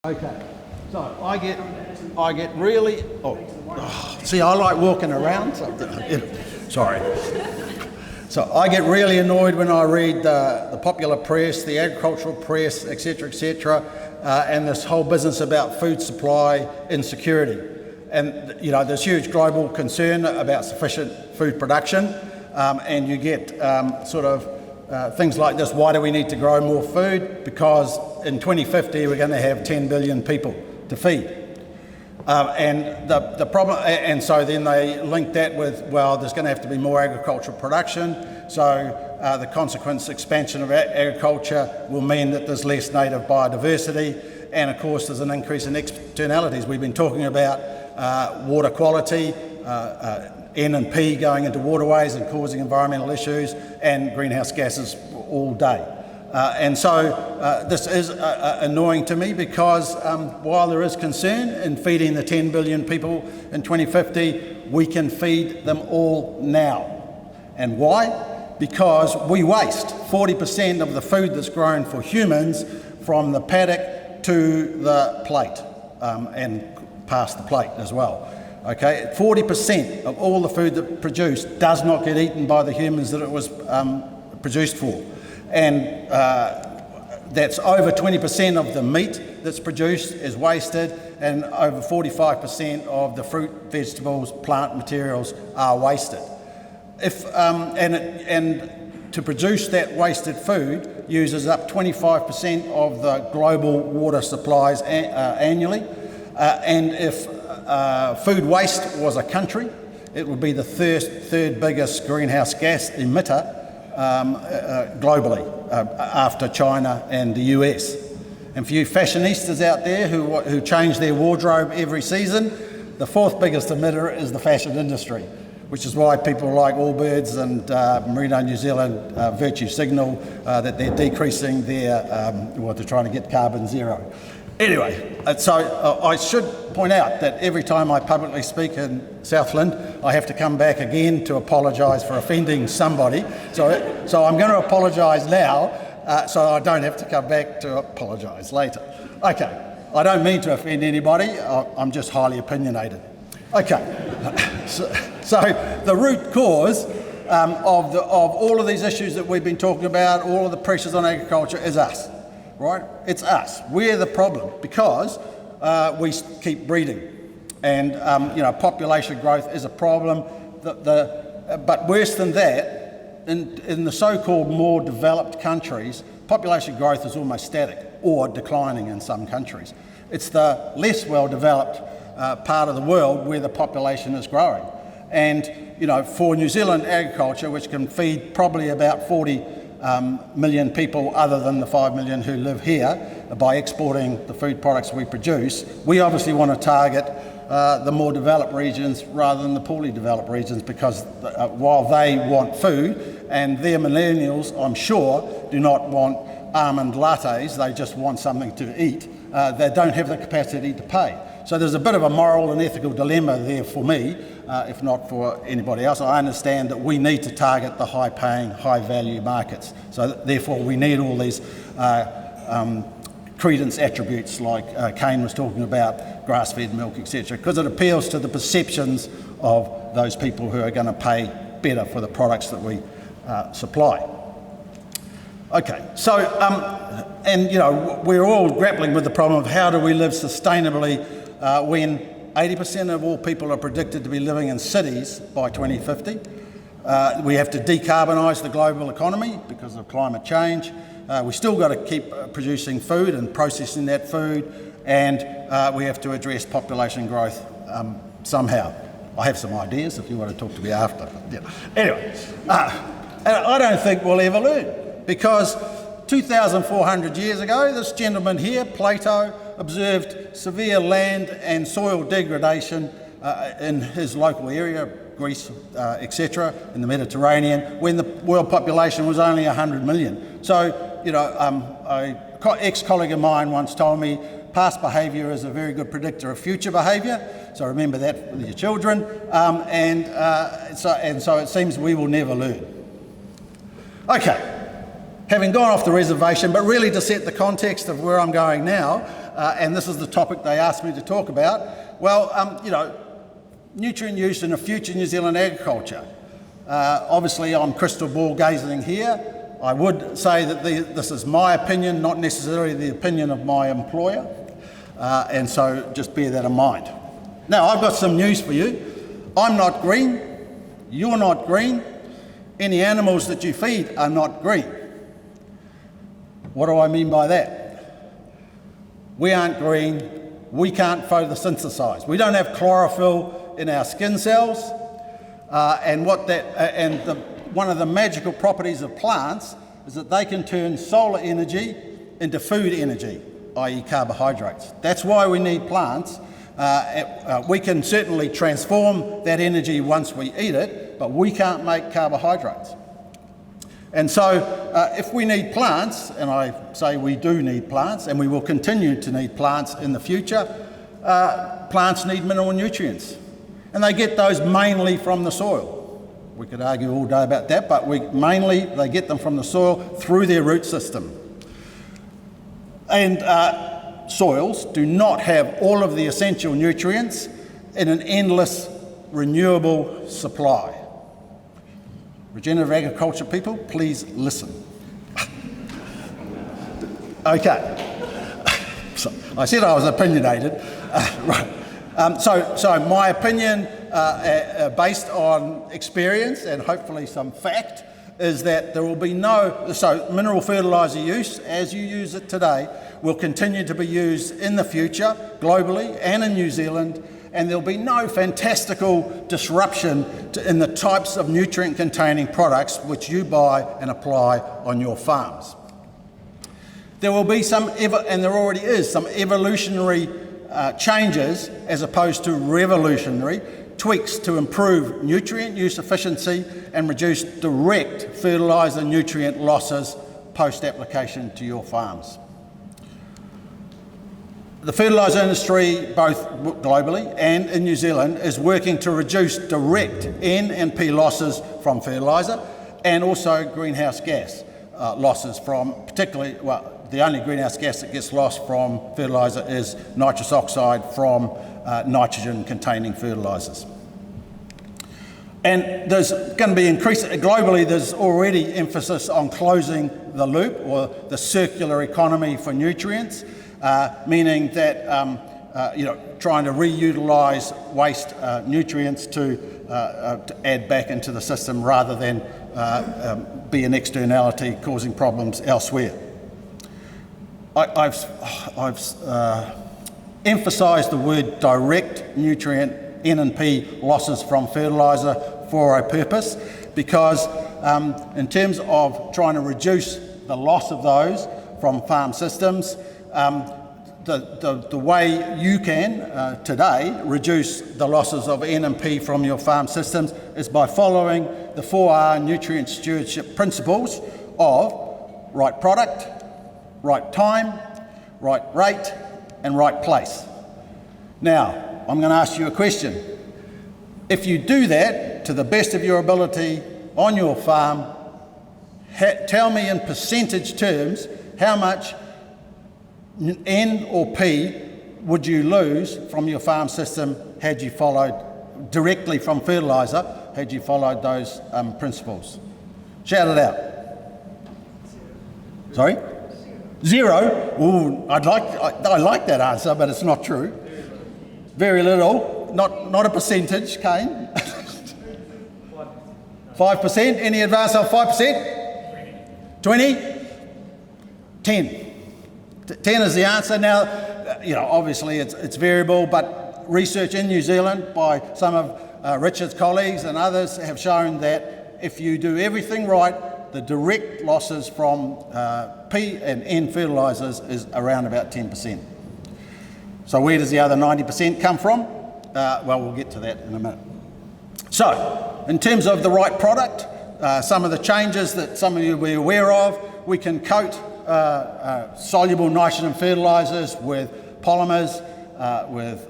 Okay, so I get really, see, I like walking around, sorry. So I get really annoyed when I read the popular press, the agricultural press, etc., and this whole business about food supply insecurity. And, you know, there's huge global concern about sufficient food production, and you get things like this: why do we need to grow more food? Because in 2050 we're going to have 10 billion people to feed. And the problem, and so then they link that with, well, there's going to have to be more agricultural production, so the consequent expansion of agriculture will mean that there's less native biodiversity, and of course there's an increase in externalities. We've been talking about water quality, N and P going into waterways and causing environmental issues, and greenhouse gases all day. And so this is annoying to me because while there is concern in feeding the 10 billion people in 2050, we can feed them all now. And why? Because we waste 40% of the food that's grown for humans from the paddock to the plate, and past the plate as well. Okay, 40% of all the food that's produced does not get eaten by the humans that it was produced for. And that's over 20% of the meat that's produced is wasted, and over 45% of the fruit, vegetables, plant materials are wasted. And to produce that wasted food uses up 25% of the global water supplies annually. And if food waste was a country, it would be the third biggest greenhouse gas emitter globally, after China and the US. And for you fashionistas out there who change their wardrobe every season, the fourth biggest emitter is the fashion industry, which is why people like Allbirds and Merino New Zealand virtue signal that they're decreasing their, they're trying to get carbon zero. Anyway, so I should point out that every time I publicly speak in Southland, I have to come back again to apologise for offending somebody. So I'm going to apologise now, so I don't have to come back to apologise later. Okay, I don't mean to offend anybody, I'm just highly opinionated. Okay, so the root cause of all of these issues that we've been talking about, all of the pressures on agriculture, is us. Right? It's us. We're the problem because we keep breeding, and population growth is a problem. But worse than that, in the so-called more developed countries, population growth is almost static or declining in some countries. It's the less well-developed part of the world where the population is growing. And for New Zealand agriculture, which can feed probably about 40 million people other than the 5 million who live here, by exporting the food products we produce, we obviously want to target the more developed regions rather than the poorly developed regions, because while they want food, and their millennials, I'm sure, do not want almond lattes, they just want something to eat, they don't have the capacity to pay. So there's a bit of a moral and ethical dilemma there for me, if not for anybody else. I understand that we need to target the high-paying, high-value markets. So therefore we need all these credence attributes like Kane was talking about, grass-fed milk, etc., because it appeals to the perceptions of those people who are going to pay better for the products that we supply. Okay, so, we're all grappling with the problem of how do we live sustainably when 80% of all people are predicted to be living in cities by 2050. We have to decarbonise the global economy because of climate change. We still got to keep producing food and processing that food, and we have to address population growth somehow. I have some ideas if you want to talk to me after. Anyway, and I don't think we'll ever learn, because 2,400 years ago, this gentleman here, Plato, observed severe land and soil degradation in his local area, Greece, etc., in the Mediterranean, when the world population was only 100 million. So, an ex-colleague of mine once told me, past behaviour is a very good predictor of future behaviour, so remember that with your children, so it seems we will never learn. Okay. having gone off the reservation, but really to set the context of where I'm going now, and this is the topic they asked me to talk about, well, nutrient use in a future New Zealand agriculture. Obviously, I'm crystal ball gazing here. I would say that this is my opinion, not necessarily the opinion of my employer, and so just bear that in mind. Now, I've got some news for you. I'm not green, you're not green, any animals that you feed are not green. What do I mean by that? We aren't green, we can't photosynthesize. We don't have chlorophyll in our skin cells, one of the magical properties of plants is that they can turn solar energy into food energy, i.e. carbohydrates. That's why we need plants. We can certainly transform that energy once we eat it, but we can't make carbohydrates. And so if we need plants, and I say we do need plants, and we will continue to need plants in the future, plants need mineral nutrients. And they get those mainly from the soil. We could argue all day about that, but they get them from the soil through their root system. And soils do not have all of the essential nutrients in an endless, renewable supply. Regenerative agriculture people, please listen. Okay. So, I said I was opinionated. Right. So my opinion, based on experience and hopefully some fact, is that there will be mineral fertiliser use, as you use it today, will continue to be used in the future, globally and in New Zealand, and there'll be no fantastical disruption in the types of nutrient-containing products which you buy and apply on your farms. There will be and there already is, some evolutionary changes as opposed to revolutionary tweaks to improve nutrient use efficiency and reduce direct fertiliser nutrient losses post-application to your farms. The fertiliser industry, both globally and in New Zealand, is working to reduce direct N and P losses from fertiliser and also greenhouse gas losses from the only greenhouse gas that gets lost from fertiliser is nitrous oxide from nitrogen-containing fertilisers. And there's going to be globally, there's already emphasis on closing the loop or the circular economy for nutrients, meaning that trying to reutilise waste nutrients to add back into the system rather than be an externality causing problems elsewhere. I've emphasised the word direct nutrient N and P losses from fertiliser for a purpose, because in terms of trying to reduce the loss of those from farm systems, the way you can today reduce the losses of N and P from your farm systems is by following the 4R nutrient stewardship principles of right product, right time, right rate, and right place. Now, I'm going to ask you a question. If you do that to the best of your ability on your farm, tell me in percentage terms how much N or P would you lose from your farm system had you followed directly from fertiliser, had you followed those principles? Shout it out. Sorry? Zero? Ooh, I like that answer, but it's not true. Very little. Not a percentage, Kane. 5%? Any advance on 5%? 20? 10. 10 is the answer. Now, obviously it's variable, but research in New Zealand by some of Richard's colleagues and others have shown that if you do everything right, the direct losses from P and N fertilisers is around about 10%. So where does the other 90% come from? Well, we'll get to that in a minute. So, in terms of the right product, some of the changes that some of you will be aware of, we can coat soluble nitrogen fertilisers with polymers, with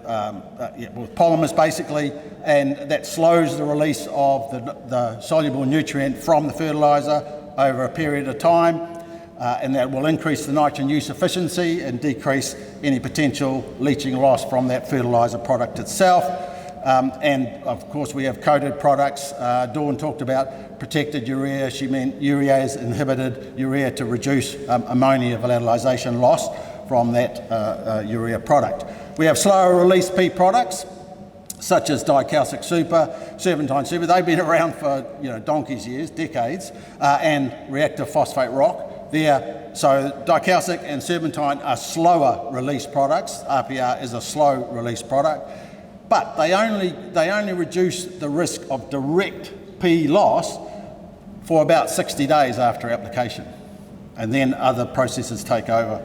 polymers basically, and that slows the release of the soluble nutrient from the fertiliser over a period of time. and that will increase the nitrogen use efficiency and decrease any potential leaching loss from that fertiliser product itself. And of course we have coated products. Dawn talked about protected urea. She meant urea is inhibited urea to reduce ammonia volatilisation loss from that urea product. We have slower release P products such as dicalcic super, serpentine super. They've been around for donkey's years, decades, and reactive phosphate rock. So dicalcic and serpentine are slower release products. RPR is a slow release product, but they only reduce the risk of direct P loss for about 60 days after application, and then other processes take over,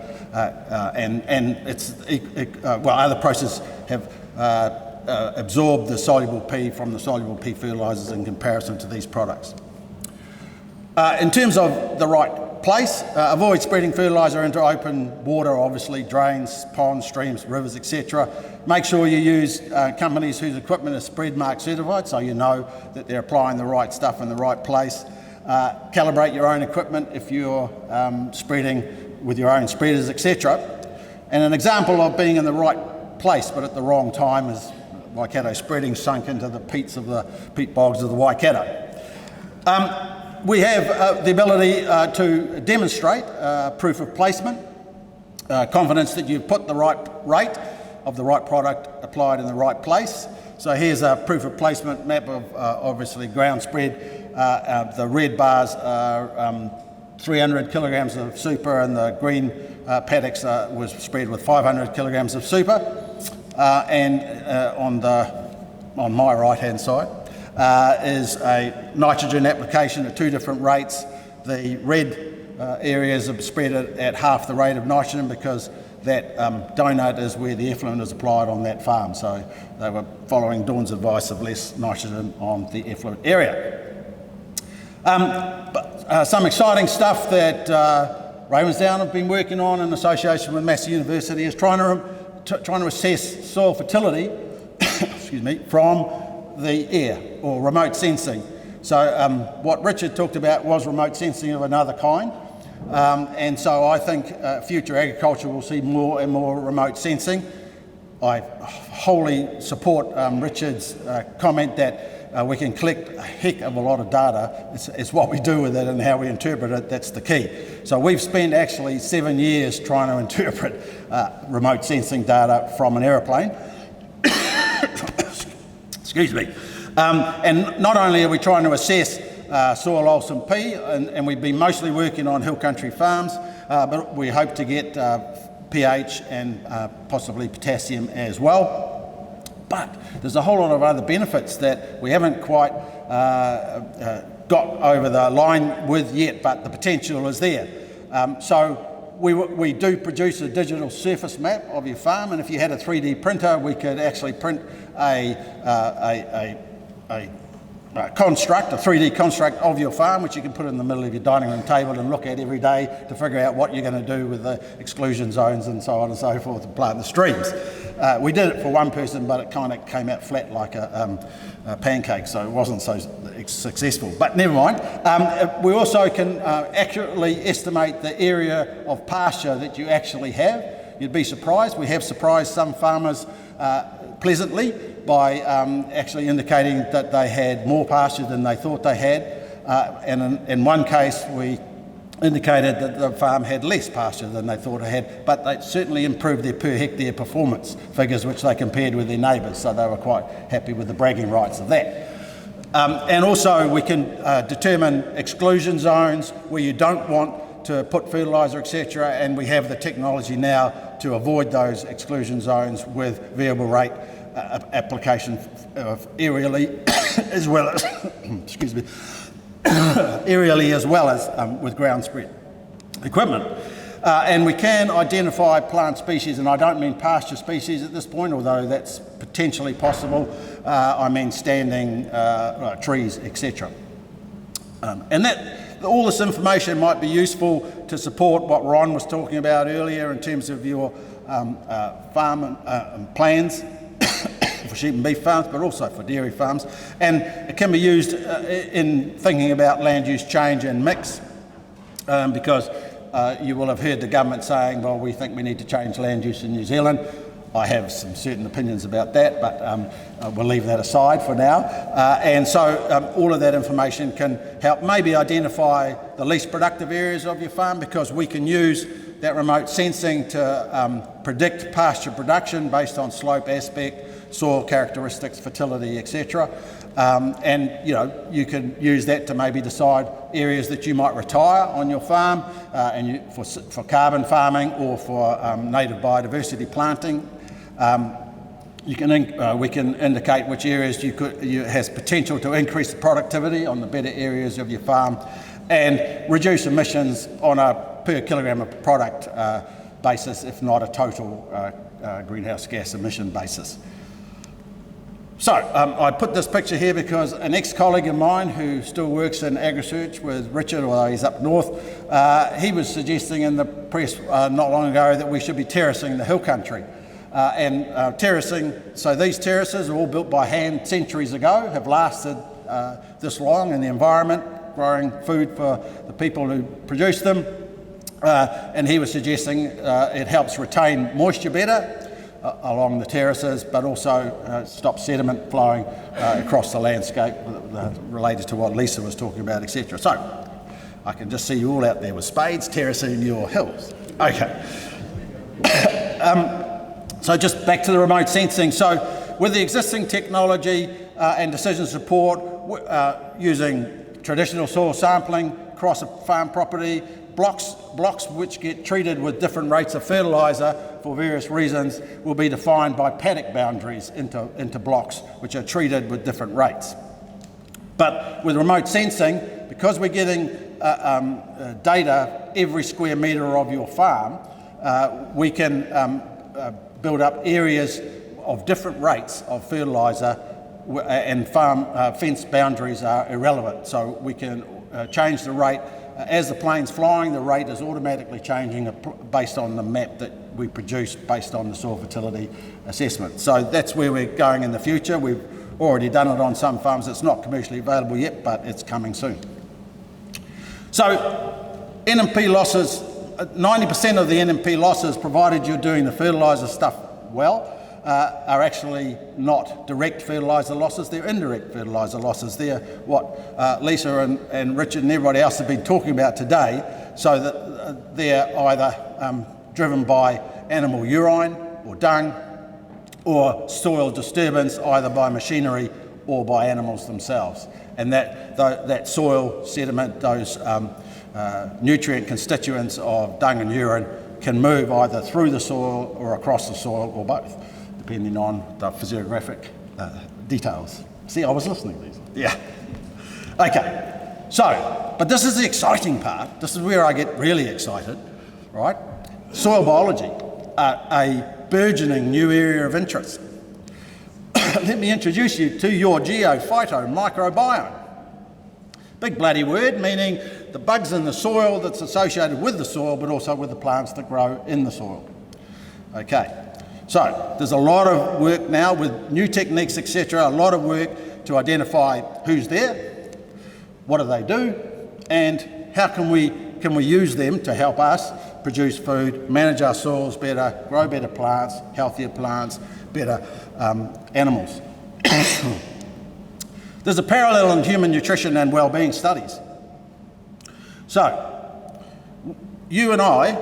other processes have absorbed the soluble P from the soluble P fertilisers in comparison to these products. In terms of the right place, avoid spreading fertiliser into open water, obviously drains, ponds, streams, rivers, etc. Make sure you use companies whose equipment is spread mark certified, so you know that they're applying the right stuff in the right place. Calibrate your own equipment if you're spreading with your own spreaders, etc. And an example of being in the right place but at the wrong time is Waikato spreading sunk into the peat bogs of the Waikato. We have the ability to demonstrate proof of placement, confidence that you've put the right rate of the right product applied in the right place. So here's a proof of placement map of obviously ground spread. The red bars are 300 kilograms of super, and the green paddocks was spread with 500 kilograms of super. And on my right hand side is a nitrogen application at 2 different rates. The red areas are spread at half the rate of nitrogen because that donut is where the effluent is applied on that farm. So they were following Dawn's advice of less nitrogen on the effluent area. Some exciting stuff that Ravensdown have been working on in association with Massey University is trying to assess soil fertility excuse me, from the air, or remote sensing. So what Richard talked about was remote sensing of another kind, and so I think future agriculture will see more and more remote sensing. I wholly support Richard's comment that we can collect a heck of a lot of data. It's what we do with it and how we interpret it that's the key. So we've spent actually 7 years trying to interpret remote sensing data from an aeroplane. Excuse me. And not only are we trying to assess soil Olsen P, and we've been mostly working on hill country farms, but we hope to get pH and possibly potassium as well. But there's a whole lot of other benefits that we haven't quite got over the line with yet, but the potential is there. So we do produce a digital surface map of your farm, and if you had a 3D printer, we could actually print a construct, a 3D construct of your farm, which you can put in the middle of your dining room table and look at every day to figure out what you're going to do with the exclusion zones and so on and so forth, and plant the streams. We did it for one person, but it kind of came out flat like a pancake, so it wasn't so successful. But never mind. We also can accurately estimate the area of pasture that you actually have. You'd be surprised. We have surprised some farmers pleasantly by actually indicating that they had more pasture than they thought they had. And in one case, we indicated that the farm had less pasture than they thought it had, but they certainly improved their per hectare performance figures, which they compared with their neighbours, so they were quite happy with the bragging rights of that. And also we can determine exclusion zones where you don't want to put fertiliser, etc., and we have the technology now to avoid those exclusion zones with variable rate application aerially as well as excuse me, aerially as well as with ground spread equipment. And we can identify plant species, and I don't mean pasture species at this point, although that's potentially possible. I mean standing trees, etc. And that all this information might be useful to support what Ron was talking about earlier in terms of your farm plans for sheep and beef farms, but also for dairy farms. And it can be used in thinking about land use change and mix, because you will have heard the government saying, well, we think we need to change land use in New Zealand. I have some certain opinions about that, but we'll leave that aside for now. And so all of that information can help maybe identify the least productive areas of your farm, because we can use that remote sensing to predict pasture production based on slope aspect, soil characteristics, fertility, etc. And you can use that to maybe decide areas that you might retire on your farm for carbon farming or for native biodiversity planting. We can indicate which areas has potential to increase the productivity on the better areas of your farm, and reduce emissions on a per kilogram of product basis, if not a total greenhouse gas emission basis. So I put this picture here because an ex-colleague of mine who still works in AgResearch with Richard, although he's up north, he was suggesting in the press not long ago that we should be terracing the hill country. Terracing, so these terraces are all built by hand centuries ago, have lasted this long in the environment, growing food for the people who produce them. And he was suggesting it helps retain moisture better along the terraces, but also stops sediment flowing across the landscape related to what Lisa was talking about, etc. So I can just see you all out there with spades terracing your hills. Okay. So just back to the remote sensing. So with the existing technology and decision support, using traditional soil sampling across a farm property, blocks which get treated with different rates of fertiliser for various reasons will be defined by paddock boundaries into blocks which are treated with different rates. But with remote sensing, because we're getting data every square metre of your farm, we can build up areas of different rates of fertiliser, and farm fence boundaries are irrelevant. So we can change the rate. As the plane's flying, the rate is automatically changing based on the map that we produce based on the soil fertility assessment. So that's where we're going in the future. We've already done it on some farms. It's not commercially available yet, but it's coming soon. So NMP losses, 90% of the NMP losses, provided you're doing the fertiliser stuff well, are actually not direct fertiliser losses, they're indirect fertiliser losses. They're what Lisa and Richard and everybody else have been talking about today, so that they're either driven by animal urine or dung, or soil disturbance either by machinery or by animals themselves. And that soil sediment, those nutrient constituents of dung and urine, can move either through the soil or across the soil, or both, depending on the physiographic details. See, I was listening to these. Yeah. Okay. So, but this is the exciting part. This is where I get really excited, right? Soil biology, a burgeoning new area of interest. Let me introduce you to your geophyto microbiome. Big bloody word, meaning the bugs in the soil that's associated with the soil, but also with the plants that grow in the soil. Okay, so there's a lot of work now with new techniques, etc., a lot of work to identify who's there, what do they do, and how can we use them to help us produce food, manage our soils better, grow better plants, healthier plants, better animals. There's a parallel in human nutrition and well-being studies. So, you and I,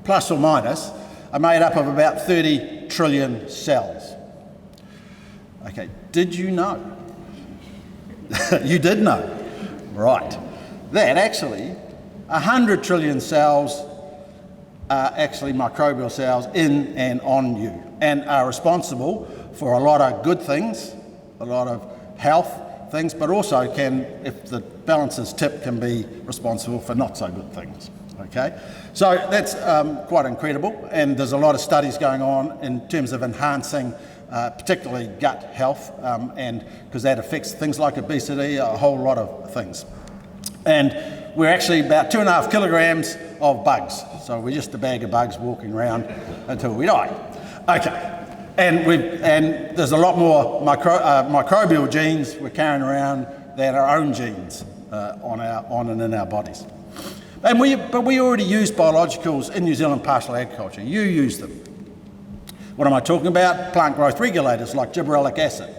plus or minus, are made up of about 30 trillion cells. Okay, did you know? You did know, right? That actually, 100 trillion cells are actually microbial cells in and on you, and are responsible for a lot of good things, a lot of health things, but also can, if the balance is tipped, can be responsible for not so good things. Okay, so that's quite incredible, and there's a lot of studies going on in terms of enhancing particularly gut health, and because that affects things like obesity, a whole lot of things. And we're actually about 2.5 kilograms of bugs, so we're just a bag of bugs walking around until we die. Okay. And there's a lot more microbial genes we're carrying around than our own genes on and in our bodies. But we already use biologicals in New Zealand pastoral agriculture. You use them. What am I talking about? Plant growth regulators like gibberellic acid.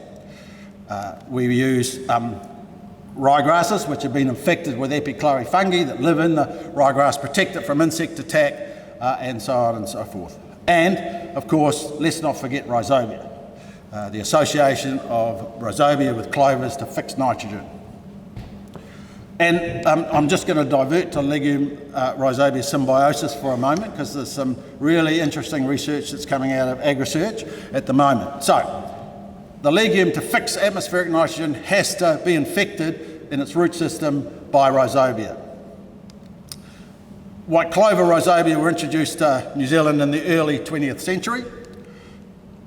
We use ryegrasses, which have been infected with epichloroid fungi that live in the ryegrass, protect it from insect attack, and so on and so forth. And, of course, let's not forget rhizobia, the association of rhizobia with clovers to fix nitrogen. And I'm just going to divert to legume rhizobia symbiosis for a moment, because there's some really interesting research that's coming out of AgResearch at the moment. So, the legume, to fix atmospheric nitrogen, has to be infected in its root system by rhizobia. White clover rhizobia were introduced to New Zealand in the early 20th century,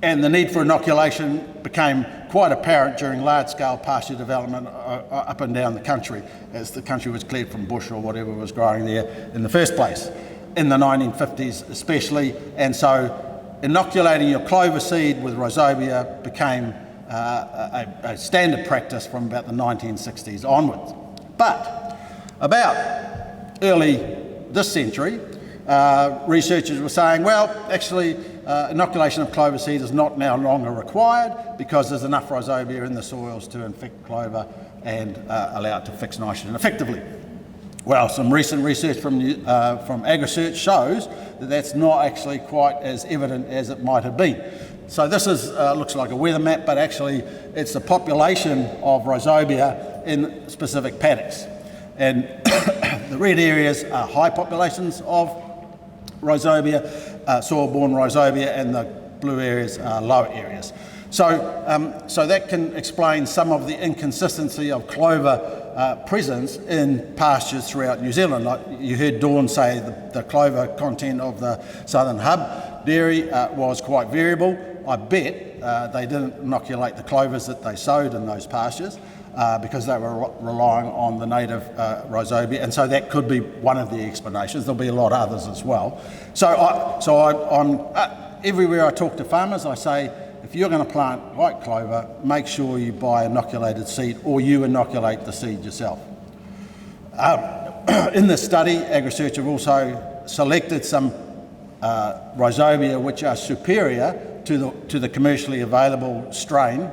and the need for inoculation became quite apparent during large-scale pasture development up and down the country, as the country was cleared from bush or whatever was growing there in the first place, in the 1950s especially. And so inoculating your clover seed with rhizobia became a standard practice from about the 1960s onwards. But about early this century, researchers were saying, well, actually, inoculation of clover seed is not now longer required because there's enough rhizobia in the soils to infect clover and allow it to fix nitrogen effectively. Well, some recent research from AgResearch shows that that's not actually quite as evident as it might have been. So this is looks like a weather map, but actually it's the population of rhizobia in specific paddocks. And the red areas are high populations of rhizobia, soil-borne rhizobia, and the blue areas are low areas. So, so that can explain some of the inconsistency of clover presence in pastures throughout New Zealand. Like you heard Dawn say, the clover content of the Southern Hub dairy was quite variable. I bet they didn't inoculate the clovers that they sowed in those pastures because they were relying on the native rhizobia, and so that could be one of the explanations. There'll be a lot of others as well. So, everywhere I talk to farmers, I say, if you're going to plant white clover, make sure you buy inoculated seed or you inoculate the seed yourself. In this study, AgResearch have also selected some rhizobia which are superior to the commercially available strain,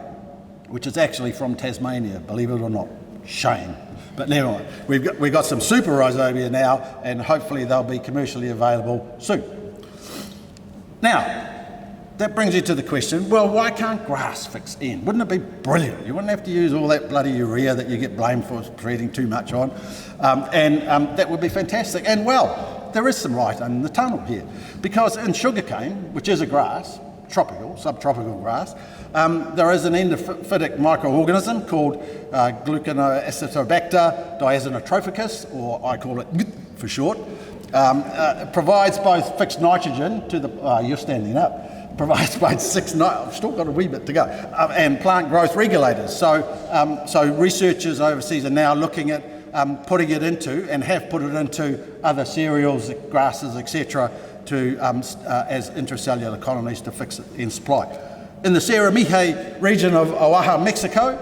which is actually from Tasmania, believe it or not. Shame. But never mind. We've got some super rhizobia now, and hopefully they'll be commercially available soon. Now, that brings you to the question, well, why can't grass fix N? Wouldn't it be brilliant? You wouldn't have to use all that bloody urea that you get blamed for treating too much on, and that would be fantastic. And well, there is some light in the tunnel here, because in sugarcane, which is a grass, tropical, subtropical grass, there is an endophytic microorganism called Gluconoacetobacter diazinotrophicus, or I call it for short. It provides both fixed nitrogen to the, you're standing up, provides both I've still got a wee bit to go, and plant growth regulators. So researchers overseas are now looking at putting it into, and have put it into, other cereals, grasses, etc., to as intracellular colonies to fix it in supply. In the Sierra Mije region of Oaxaca, Mexico,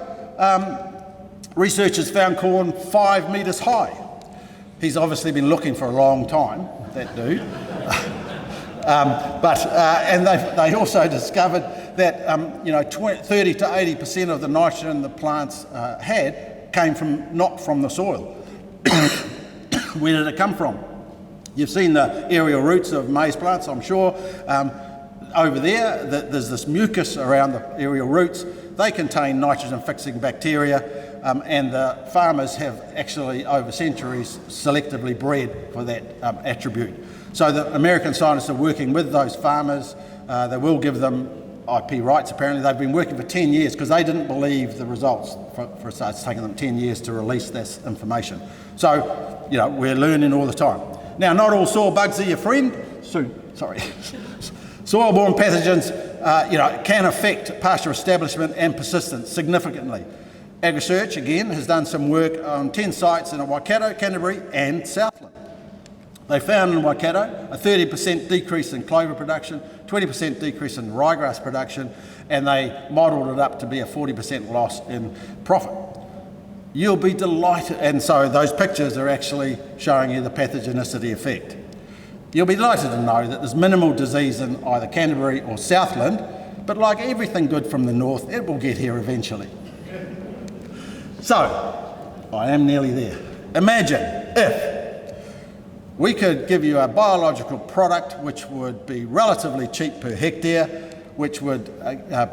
researchers found corn 5 metres high. He's obviously been looking for a long time, that dude. And they also discovered that 30 to 80% of the nitrogen the plants had came not from the soil. Where did it come from? You've seen the aerial roots of maize plants, I'm sure. Over there, there's this mucus around the aerial roots. They contain nitrogen-fixing bacteria, and the farmers have actually, over centuries, selectively bred for that attribute. So the American scientists are working with those farmers. They will give them IP rights, apparently. They've been working for 10 years because they didn't believe the results. It's taken them 10 years to release this information. So, we're learning all the time. Now, not all soil bugs are your friend. Soil-borne pathogens, can affect pasture establishment and persistence significantly. AgResearch, again, has done some work on 10 sites in Waikato, Canterbury and Southland. They found in Waikato a 30% decrease in clover production, 20% decrease in ryegrass production, and they modelled it up to be a 40% loss in profit. You'll be delighted, and so those pictures are actually showing you the pathogenicity effect. You'll be delighted to know that there's minimal disease in either Canterbury or Southland, but like everything good from the north, it will get here eventually. So, I am nearly there. Imagine if we could give you a biological product which would be relatively cheap per hectare, which would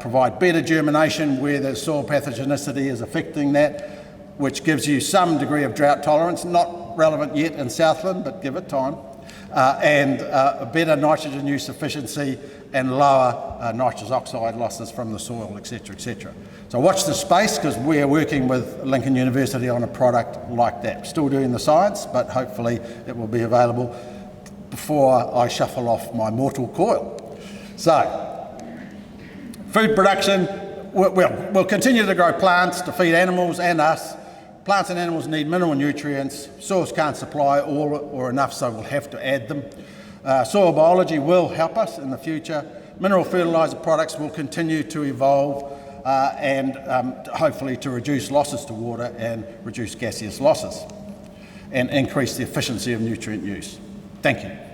provide better germination where the soil pathogenicity is affecting that, which gives you some degree of drought tolerance, not relevant yet in Southland, but give it time, and a better nitrogen use efficiency and lower nitrous oxide losses from the soil, etc., etc. So watch the space, because we're working with Lincoln University on a product like that. Still doing the science, but hopefully it will be available before I shuffle off my mortal coil. So, food production, we'll continue to grow plants to feed animals and us. Plants and animals need mineral nutrients. Soils can't supply all or enough, so we'll have to add them. Soil biology will help us in the future. Mineral fertilizer products will continue to evolve and hopefully to reduce losses to water and reduce gaseous losses and increase the efficiency of nutrient use. Thank you.